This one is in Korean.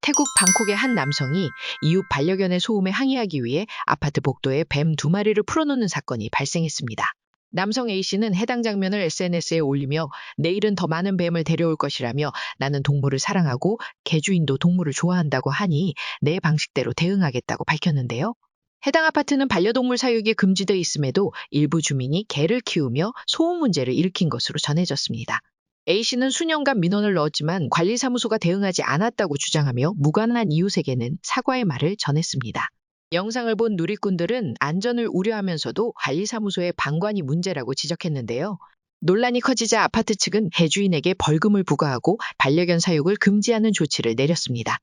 태국 방콕의 한 남성이 이웃 반려견의 소음에 항의하기 위해 아파트 복도에 뱀 2마리를 풀어놓는 사건이 발생했습니다. 남성 A씨는 해당 장면을 SNS에 올리며 내일은 더 많은 뱀을 데려올 것이라며 나는 동물을 사랑하고 개주인도 동물을 좋아한다고 하니 내 방식대로 대응하겠다고 밝혔는데요. 해당 아파트는 반려동물 사육이 금지돼 있음에도 일부 주민이 개를 키우며 소음 문제를 일으킨 것으로 전해졌습니다. A씨는 수년간 민원을 넣었지만 관리사무소가 대응하지 않았다고 주장하며 무관한 이웃에게는 사과의 말을 전했습니다. 영상을 본 누리꾼들은 안전을 우려하면서도 관리사무소의 방관이 문제라고 지적했는데요. 논란이 커지자 아파트 측은 개주인에게 벌금을 부과하고 반려견 사육을 금지하는 조치를 내렸습니다.